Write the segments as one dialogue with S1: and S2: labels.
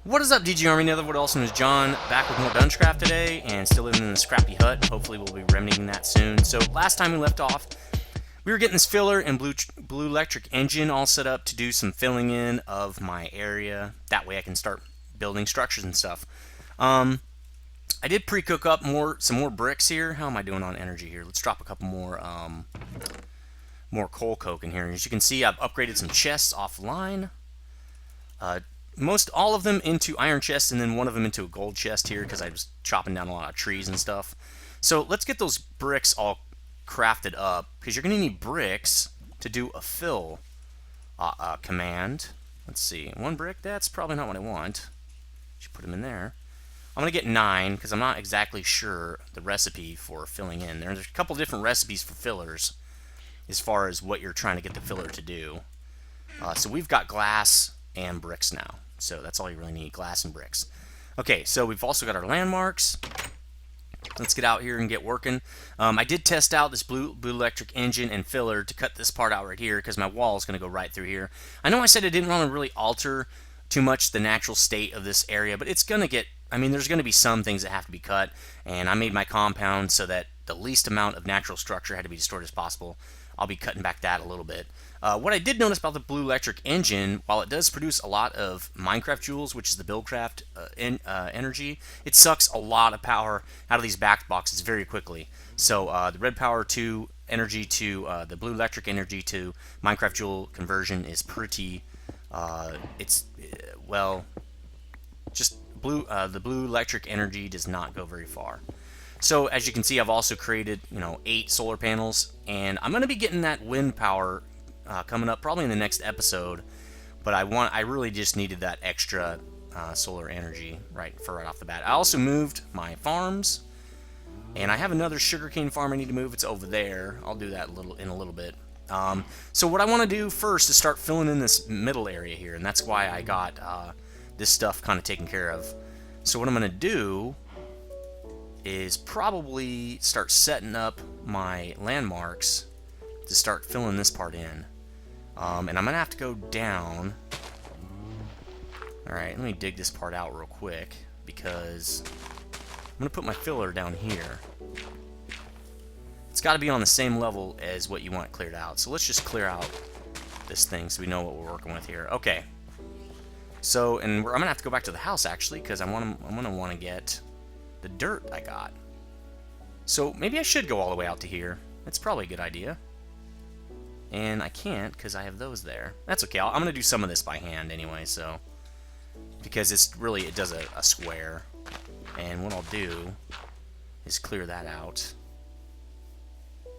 S1: What is up, DG Army? Nethervvoid, also known as John, back with more DungeCraft today, and still living in the scrappy hut. Hopefully we'll be remedying that soon. So last time we left off, we were getting this filler and Blulectric engine all set up to do some filling in of my area. That way I can start building structures and stuff. I did pre-cook up some more bricks here. How am I doing on energy here? Let's drop a couple more coal coke in here. As you can see, I've upgraded some chests offline. Most all of them into iron chests, and then one of them into a gold chest here because I was chopping down a lot of trees and stuff. So let's get those bricks all crafted up, because you're going to need bricks to do a fill command. Let's see, one brick, that's probably not what I want. Should put them in there. I'm going to get 9 because I'm not exactly sure the recipe for filling in. There's a couple different recipes for fillers as far as what you're trying to get the filler to do. So we've got glass and bricks now. So that's all you really need, glass and bricks. Okay, so we've also got our landmarks. Let's get out here and get working. I did test out this Blulectric engine and filler to cut this part out right here because my wall is going to go right through here. I know I said I didn't want to really alter too much the natural state of this area, but it's going to get, I mean, there's going to be some things that have to be cut, and I made my compound so that the least amount of natural structure had to be destroyed as possible. I'll be cutting back that a little bit. What I did notice about the Blulectric engine, while it does produce a lot of Minecraft joules, which is the Buildcraft energy, it sucks a lot of power out of these back boxes very quickly. So the Redpower to energy to the Blulectric energy to Minecraft joule conversion is pretty, well, just the Blulectric energy does not go very far. So as you can see, I've also created, 8 solar panels, and I'm going to be getting that wind power coming up probably in the next episode. But I really just needed that extra solar energy right off the bat. I also moved my farms, and I have another sugarcane farm I need to move. It's over there. I'll do that in a little bit. So what I want to do first is start filling in this middle area here, and that's why I got this stuff kind of taken care of. So what I'm going to do is probably start setting up my landmarks to start filling this part in. And I'm going to have to go down. Alright, let me dig this part out real quick, because I'm going to put my filler down here. It's got to be on the same level as what you want cleared out. So let's just clear out this thing so we know what we're working with here. Okay. So, and I'm going to have to go back to the house, actually, because I'm going to want to get the dirt I got. So maybe I should go all the way out to here. That's probably a good idea. And I can't because I have those there. That's okay. I'm going to do some of this by hand anyway, so, because it does a square. And what I'll do is clear that out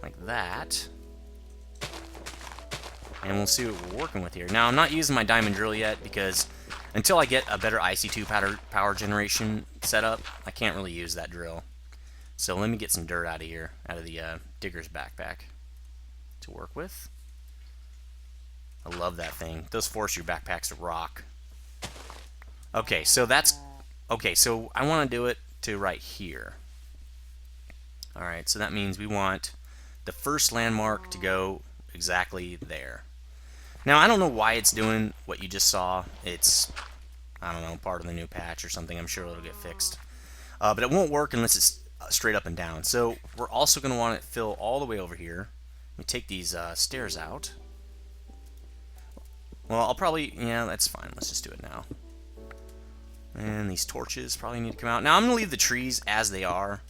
S1: like that. And we'll see what we're working with here. Now, I'm not using my diamond drill yet because until I get a better IC2 power generation set up, I can't really use that drill. So let me get some dirt out of here, out of the digger's backpack to work with. I love that thing. Those forestry backpacks rock. Okay, so so I want to do it to right here. Alright, so that means we want the first landmark to go exactly there. Now, I don't know why it's doing what you just saw. It's, I don't know, part of the new patch or something. I'm sure it'll get fixed. But it won't work unless it's straight up and down. So we're also going to want it to fill all the way over here. Let me take these stairs out. Well, I'll probably, yeah, that's fine. Let's just do it now. And these torches probably need to come out. Now, I'm going to leave the trees as they are.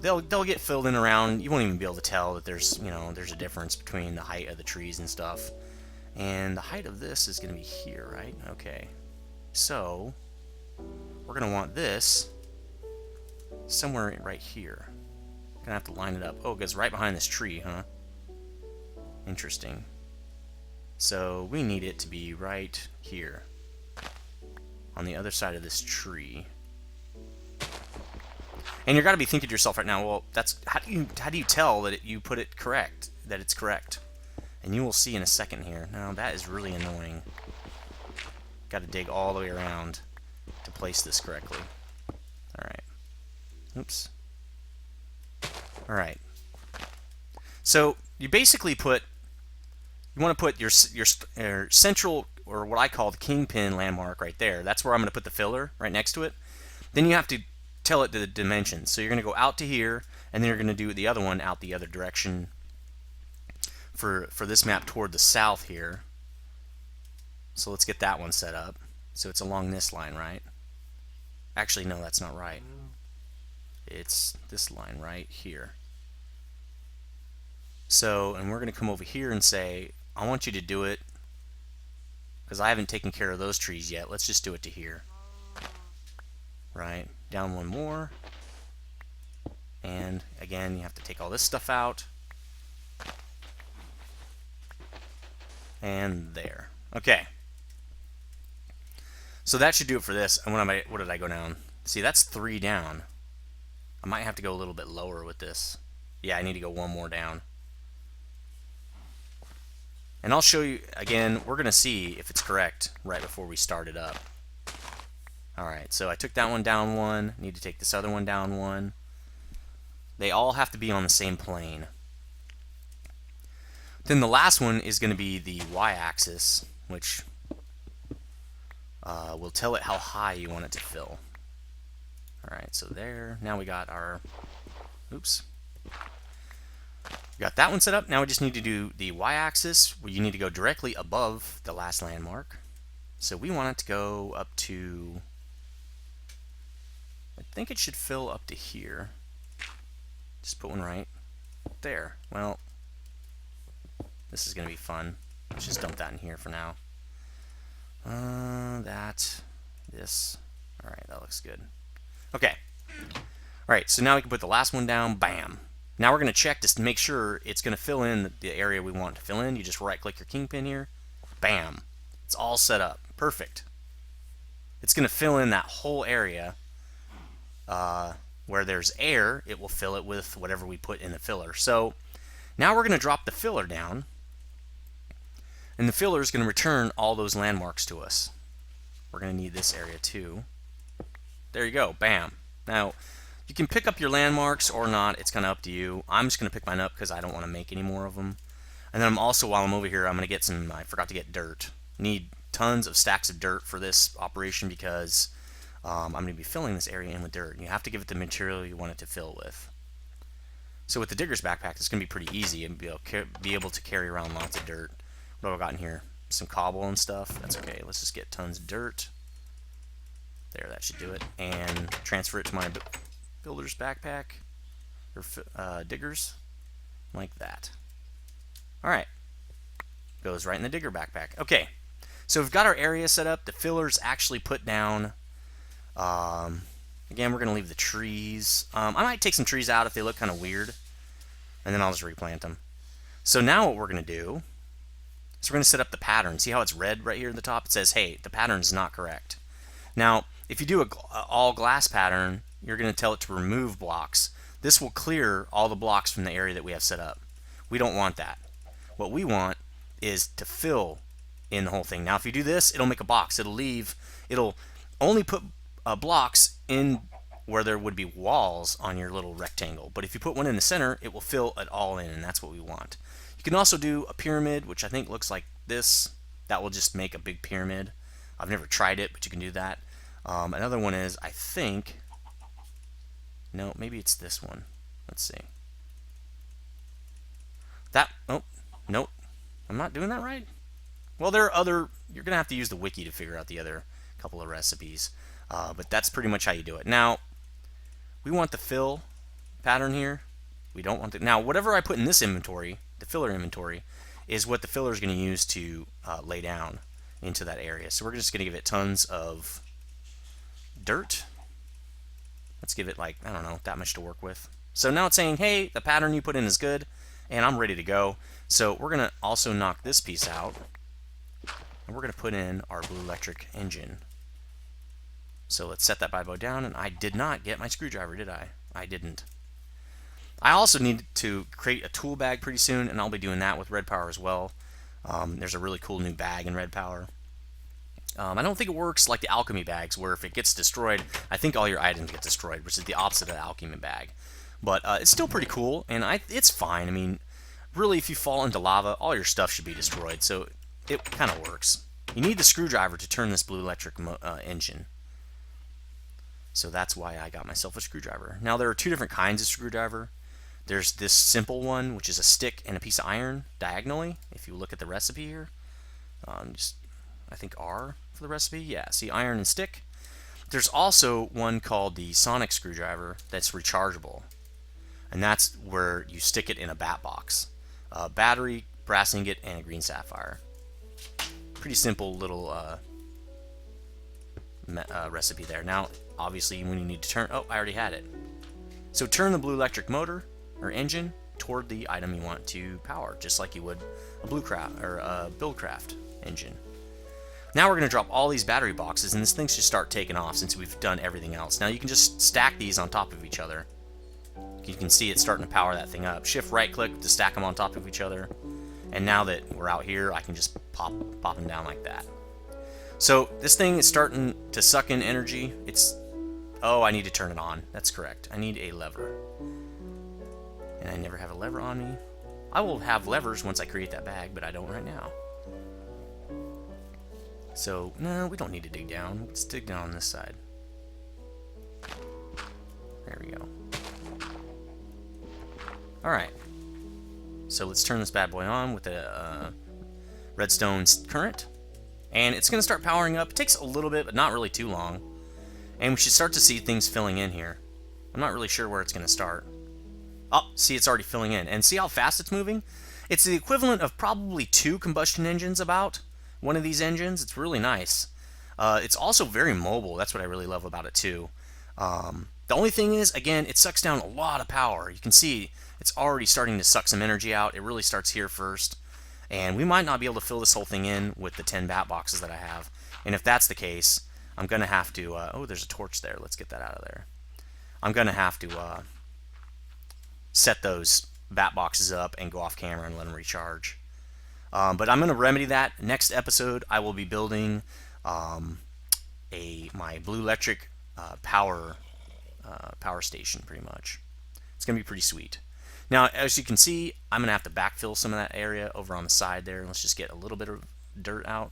S1: They'll get filled in around. You won't even be able to tell that there's a difference between the height of the trees and stuff. And the height of this is going to be here, right? Okay. So we're going to want this somewhere right here. Going to have to line it up. Oh, it goes right behind this tree, huh? Interesting. So we need it to be right here on the other side of this tree. And you're got to be thinking to yourself right now, well, that's how do you tell that you put it correct, that it's correct? And you will see in a second here. Now, that is really annoying. Got to dig all the way around to place this correctly. Alright. Oops. Alright. So, you basically you want to put your central or what I call the kingpin landmark right there. That's where I'm going to put the filler right next to it. Then you have to tell it the dimensions. So you're going to go out to here, and then you're going to do the other one out the other direction for this map toward the south here. So let's get that one set up. So it's along this line, right? Actually, no, that's not right. It's this line right here. So, and we're going to come over here and say, I want you to do it, because I haven't taken care of those trees yet. Let's just do it to here. Right, down one more. And again, you have to take all this stuff out. And there. Okay. So that should do it for this. And what did I go down? See, that's 3 down. I might have to go a little bit lower with this. Yeah, I need to go one more down. And I'll show you, again, we're going to see if it's correct right before we start it up. Alright, so I took that one down 1. Need to take this other one down 1. They all have to be on the same plane. Then the last one is going to be the y-axis, which will tell it how high you want it to fill. Alright, so there. Now we got our... Oops. We got that one set up. Now we just need to do the y-axis, where you need to go directly above the last landmark. So we want it to go up to... I think it should fill up to here. Just put one right there. Well, this is going to be fun. Let's just dump that in here for now. This. Alright, that looks good. Okay. Alright, so now we can put the last one down. Bam. Now we're going to check just to make sure it's going to fill in the area we want to fill in. You just right-click your kingpin here. Bam. It's all set up. Perfect. It's going to fill in that whole area. Where there's air, it will fill it with whatever we put in the filler. So now we're going to drop the filler down. And the filler is going to return all those landmarks to us. We're going to need this area too. There you go. Bam. Now, you can pick up your landmarks or not. It's kind of up to you. I'm just going to pick mine up because I don't want to make any more of them. And then I'm also, while I'm over here, I'm going to get some, I forgot to get dirt. Need tons of stacks of dirt for this operation because I'm going to be filling this area in with dirt. You have to give it the material you want it to fill with. So with the digger's backpack, it's going to be pretty easy and be able to carry around lots of dirt. What have I got in here? Some cobble and stuff. That's okay. Let's just get tons of dirt. There, that should do it. And transfer it to my builder's backpack. Or diggers. Like that. Alright. Goes right in the digger backpack. Okay. So we've got our area set up. The filler's actually put down. Again, we're going to leave the trees. I might take some trees out if they look kind of weird. And then I'll just replant them. So now what we're going to do is we're going to set up the pattern. See how it's red right here at the top? It says, hey, the pattern is not correct. Now, if you do a all glass pattern, you're going to tell it to remove blocks. This will clear all the blocks from the area that we have set up. We don't want that. What we want is to fill in the whole thing. Now, if you do this, it'll make a box. It'll only put blocks in where there would be walls on your little rectangle. But if you put one in the center, it will fill it all in, and that's what we want. You can also do a pyramid, which I think looks like this. That will just make a big pyramid. I've never tried it, but you can do that. Another one is, I think... No, maybe it's this one. Let's see. Oh, nope. I'm not doing that right? Well, there are other... You're going to have to use the wiki to figure out the other couple of recipes. But that's pretty much how you do it. Now, we want the fill pattern here. We don't want the... Now, whatever I put in this inventory, the filler inventory, is what the filler is going to use to lay down into that area. So we're just going to give it tons of dirt. Let's give it, like, I don't know, that much to work with. So now it's saying, hey, the pattern you put in is good, and I'm ready to go. So we're going to also knock this piece out, and we're going to put in our Blulectric engine. So let's set that bad boy down, and I did not get my screwdriver, did I? I didn't. I also need to create a tool bag pretty soon, and I'll be doing that with Redpower as well. There's a really cool new bag in Redpower. I don't think it works like the alchemy bags, where if it gets destroyed, I think all your items get destroyed, which is the opposite of the alchemy bag. But it's still pretty cool, and it's fine. I mean, really, if you fall into lava, all your stuff should be destroyed, so it kind of works. You need the screwdriver to turn this Blulectric engine. So that's why I got myself a screwdriver. Now there are two different kinds of screwdriver. There's this simple one, which is a stick and a piece of iron diagonally. If you look at the recipe here, just I think R for the recipe. Yeah, see, iron and stick. There's also one called the sonic screwdriver that's rechargeable, and that's where you stick it in a bat box. Battery, brass ingot, and a green sapphire. Pretty simple little recipe there. Now, obviously, when you need to turn, oh, I already had it. So turn the Blulectric motor or engine toward the item you want to power, just like you would a Bluecraft or a Buildcraft engine. Now we're going to drop all these battery boxes, and this thing should start taking off since we've done everything else. Now you can just stack these on top of each other. You can see it's starting to power that thing up. Shift right click to stack them on top of each other. And now that we're out here, I can just pop them down like that. So this thing is starting to suck in energy. Oh, I need to turn it on. That's correct. I need a lever. And I never have a lever on me. I will have levers once I create that bag, but I don't right now. So, no, we don't need to dig down. Let's dig down on this side. There we go. Alright. So let's turn this bad boy on with a redstone current. And it's going to start powering up. It takes a little bit, but not really too long. And we should start to see things filling in here. I'm not really sure where it's going to start. Oh, see, it's already filling in. And see how fast it's moving? It's the equivalent of probably 2 combustion engines about. One of these engines. It's really nice. It's also very mobile. That's what I really love about it too. The only thing is, again, it sucks down a lot of power. You can see it's already starting to suck some energy out. It really starts here first. And we might not be able to fill this whole thing in with the 10 bat boxes that I have. And if that's the case, I'm going to have to... oh, there's a torch there. Let's get that out of there. I'm going to have to set those bat boxes up and go off camera and let them recharge. But I'm going to remedy that. Next episode, I will be building my Blulectric power station, pretty much. It's going to be pretty sweet. Now, as you can see, I'm going to have to backfill some of that area over on the side there. Let's just get a little bit of dirt out.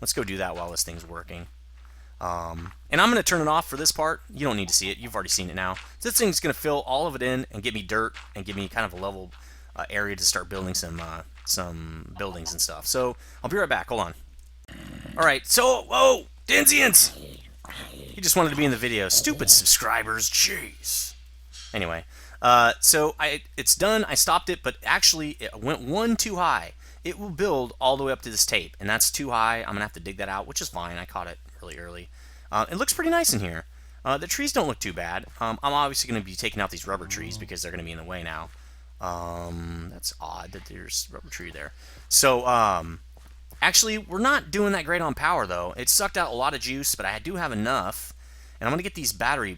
S1: Let's go do that while this thing's working. And I'm going to turn it off for this part. You don't need to see it. You've already seen it now. So this thing's going to fill all of it in and give me dirt and give me kind of a level area to start building some buildings and stuff. So I'll be right back. Hold on. All right. So, whoa, Denzians! You just wanted to be in the video. Stupid subscribers. Jeez. Anyway, so it's done. I stopped it, but actually it went one too high. It will build all the way up to this tape, and that's too high. I'm going to have to dig that out, which is fine. I caught it really early. It looks pretty nice in here. The trees don't look too bad. I'm obviously going to be taking out these rubber trees because they're going to be in the way now. That's odd that there's rubber tree there. So, actually, we're not doing that great on power, though. It sucked out a lot of juice, but I do have enough. And I'm going to get these battery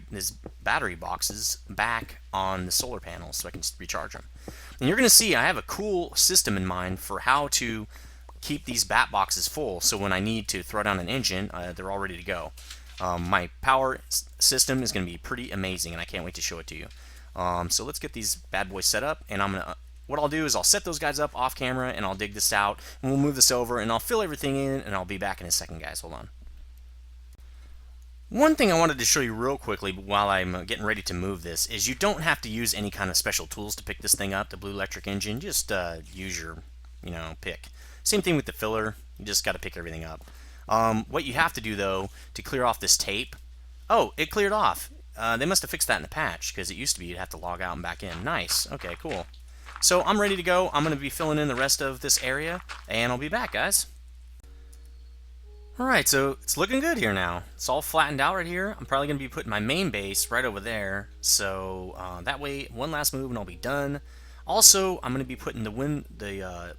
S1: boxes back on the solar panels so I can recharge them. And you're going to see I have a cool system in mind for how to keep these bat boxes full. So when I need to throw down an engine, they're all ready to go. My power system is going to be pretty amazing, and I can't wait to show it to you. So let's get these bad boys set up, and what I'll do is I'll set those guys up off camera, and I'll dig this out, and we'll move this over, and I'll fill everything in, and I'll be back in a second, guys. Hold on. One thing I wanted to show you real quickly while I'm getting ready to move this is you don't have to use any kind of special tools to pick this thing up, the Blulectric engine. Just use your, pick. Same thing with the filler. You just got to pick everything up. What you have to do, though, to clear off this tape... Oh, it cleared off. They must have fixed that in the patch, because it used to be you'd have to log out and back in. Nice. Okay, cool. So I'm ready to go. I'm going to be filling in the rest of this area, and I'll be back, guys. Alright, so it's looking good here now. It's all flattened out right here. I'm probably going to be putting my main base right over there, so that way, one last move and I'll be done. Also, I'm going to be putting the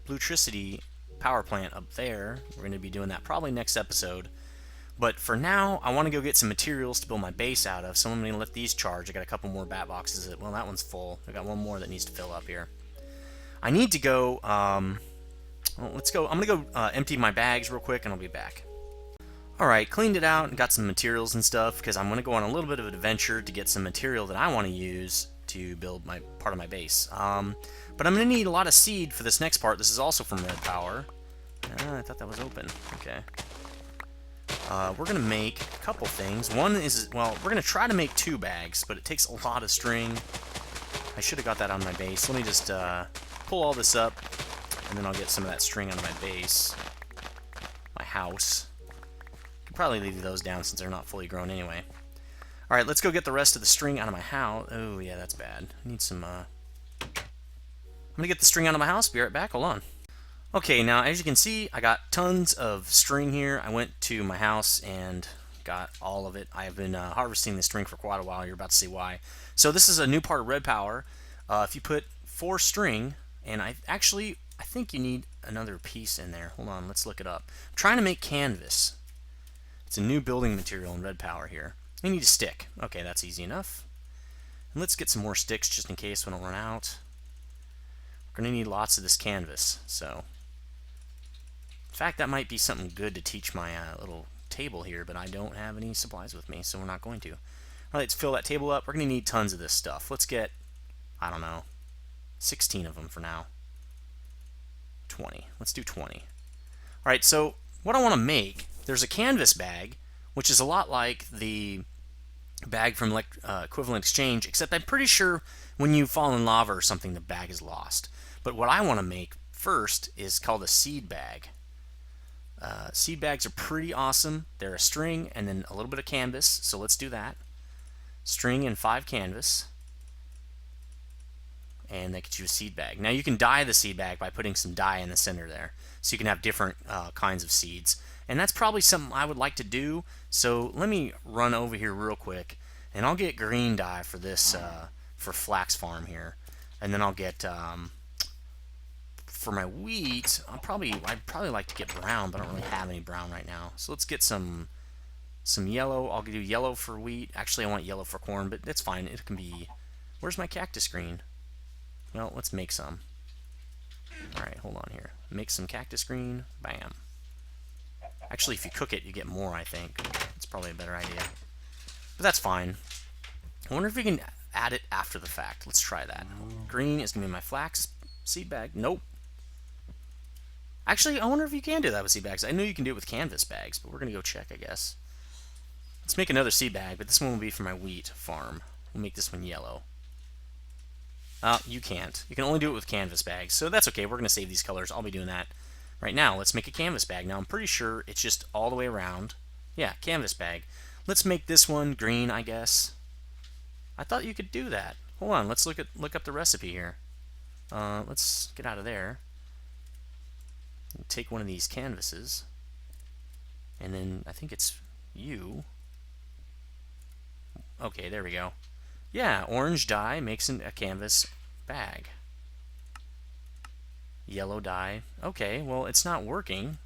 S1: Bluetricity power plant up there. We're going to be doing that probably next episode. But for now, I want to go get some materials to build my base out of, so I'm going to let these charge. I got a couple more bat boxes. Well, that one's full. I got one more that needs to fill up here. I need to go, well, let's go. I'm going to go empty my bags real quick, and I'll be back. Alright, cleaned it out and got some materials and stuff, because I'm going to go on a little bit of an adventure to get some material that I want to use to build my part of my base. But I'm going to need a lot of seed for this next part. This is also from Redpower. I thought that was open. Okay. We're going to make a couple things. One is, well, we're going to try to make 2 bags, but it takes a lot of string. I should have got that on my base. Let me just pull all this up, and then I'll get some of that string out of my base. My house. Could probably leave those down since they're not fully grown anyway. Alright, let's go get the rest of the string out of my house. Oh, yeah, that's bad. I need some, I'm gonna get the string out of my house. Be right back. Hold on. Okay, now, as you can see, I got tons of string here. I went to my house and got all of it. I have been harvesting the string for quite a while. You're about to see why. So this is a new part of Redpower. If you put 4 string, and I think you need another piece in there. Hold on, let's look it up. I'm trying to make canvas. It's a new building material in Redpower here. You need a stick. Okay, that's easy enough. And let's get some more sticks just in case we don't run out. We're going to need lots of this canvas. So, in fact, that might be something good to teach my little table here, but I don't have any supplies with me, so we're not going to. All right, let's fill that table up. We're going to need tons of this stuff. Let's get, I don't know, 16 of them for now. 20. Let's do 20. All right, so what I want to make, there's a canvas bag, which is a lot like the bag from Equivalent Exchange, except I'm pretty sure when you fall in lava or something, the bag is lost. But what I want to make first is called a seed bag. Seed bags are pretty awesome. They're a string and then a little bit of canvas, so let's do that. String and 5 canvas. And that gets you a seed bag. Now you can dye the seed bag by putting some dye in the center there. So you can have different kinds of seeds. And that's probably something I would like to do. So let me run over here real quick. And I'll get green dye for this, for Flax Farm here. And then I'll get, for my wheat, I'd probably like to get brown, but I don't really have any brown right now. So let's get some yellow. I'll do yellow for wheat. Actually, I want yellow for corn, but that's fine. It can be, where's my cactus green? Well, let's make some. Alright, hold on here. Make some cactus green. Bam. Actually, if you cook it, you get more, I think. It's probably a better idea. But that's fine. I wonder if we can add it after the fact. Let's try that. Green is going to be my flax seed bag. Nope. Actually, I wonder if you can do that with seed bags. I know you can do it with canvas bags, but we're going to go check, I guess. Let's make another seed bag, but this one will be for my wheat farm. We'll make this one yellow. You can't. You can only do it with canvas bags, so that's okay. We're going to save these colors. I'll be doing that right now. Let's make a canvas bag. Now, I'm pretty sure it's just all the way around. Yeah, canvas bag. Let's make this one green, I guess. I thought you could do that. Hold on. Let's look up the recipe here. Let's get out of there. Take one of these canvases, and then I think it's you. Okay, there we go. Yeah, orange dye makes a canvas bag. Yellow dye. Okay, well, it's not working.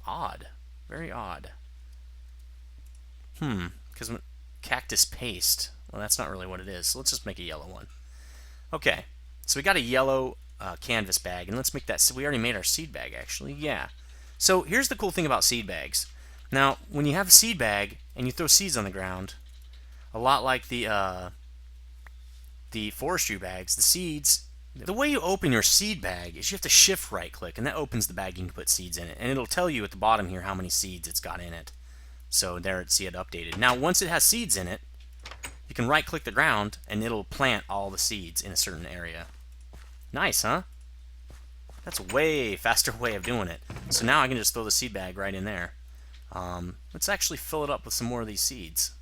S1: Odd. Very odd. Because cactus paste. Well, that's not really what it is. So let's just make a yellow one. Okay, so we got a yellow canvas bag, and let's make that. So we already made our seed bag, actually. Yeah. So here's the cool thing about seed bags. Now, when you have a seed bag and you throw seeds on the ground, a lot like the forestry bags, the seeds, the way you open your seed bag is you have to shift right click, and that opens the bag. You can put seeds in it, and it'll tell you at the bottom here how many seeds it's got in it. So there, see it updated. Now, once it has seeds in it, you can right click the ground and it'll plant all the seeds in a certain area. Nice, huh? That's a way faster way of doing it. So now I can just throw the seed bag right in there. Let's actually fill it up with some more of these seeds.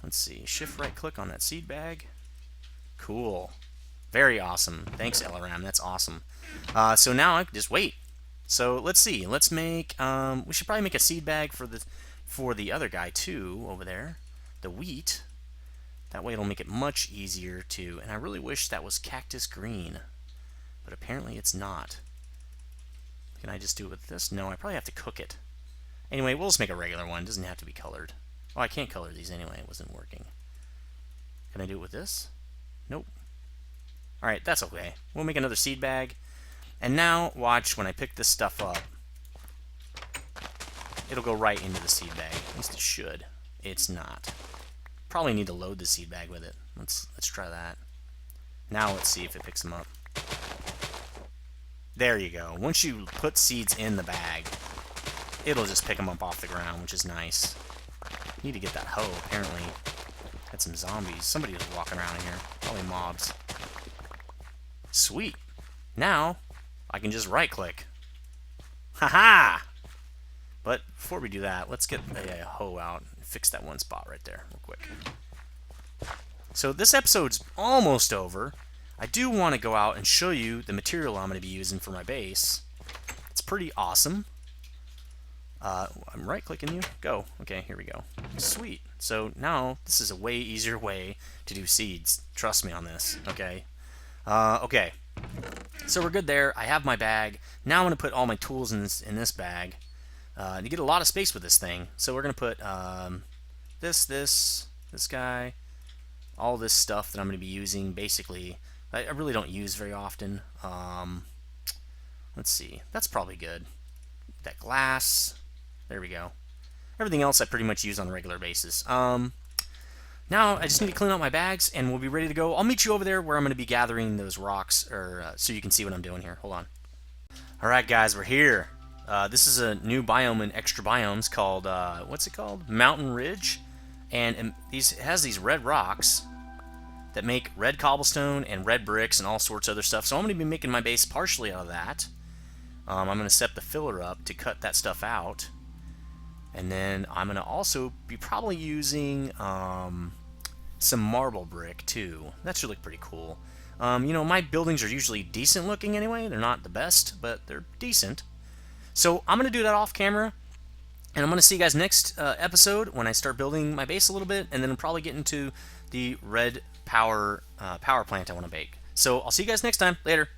S1: Let's see, shift right click on that seed bag. Cool. Very awesome. Thanks, LRM. That's awesome. So now I can just wait. So let's see. Let's make. We should probably make a seed bag for the other guy too over there, the wheat. That way it'll make it much easier to. And I really wish that was cactus green, but apparently it's not. Can I just do it with this? No, I probably have to cook it. Anyway, we'll just make a regular one. It doesn't have to be colored. Oh, I can't color these anyway. It wasn't working. Can I do it with this? Nope. Alright, that's okay. We'll make another seed bag. And now, watch, when I pick this stuff up, it'll go right into the seed bag. At least it should. It's not. Probably need to load the seed bag with it. Let's try that. Now let's see if it picks them up. There you go. Once you put seeds in the bag, it'll just pick them up off the ground, which is nice. Need to get that hoe, apparently. Had some zombies. Somebody was walking around in here. Probably mobs. Sweet. Now, I can just right-click. Ha-ha! But before we do that, let's get a hoe out and fix that one spot right there real quick. So this episode's almost over. I do want to go out and show you the material I'm going to be using for my base. It's pretty awesome. I'm right-clicking you. Go. Okay, here we go. Sweet. So now this is a way easier way to do seeds. Trust me on this. Okay. Okay. So we're good there. I have my bag. Now I'm going to put all my tools in this bag. You get a lot of space with this thing. So we're going to put this guy, all this stuff that I'm going to be using. Basically, I really don't use very often. Let's see. That's probably good. That glass. There we go. Everything else I pretty much use on a regular basis. Now I just need to clean out my bags and we'll be ready to go. I'll meet you over there where I'm going to be gathering those rocks, or so you can see what I'm doing here. Hold on. Alright guys, we're here. This is a new biome in Extrabiomes called, what's it called? Mountain Ridge. And it has these red rocks that make red cobblestone and red bricks and all sorts of other stuff. So I'm going to be making my base partially out of that. I'm going to set the filler up to cut that stuff out. And then I'm going to also be probably using some marble brick too. That should look pretty cool. You know, my buildings are usually decent looking anyway. They're not the best, but they're decent. So I'm going to do that off camera. And I'm going to see you guys next episode when I start building my base a little bit. And then I'll probably get into the Redpower power plant I want to bake. So I'll see you guys next time. Later.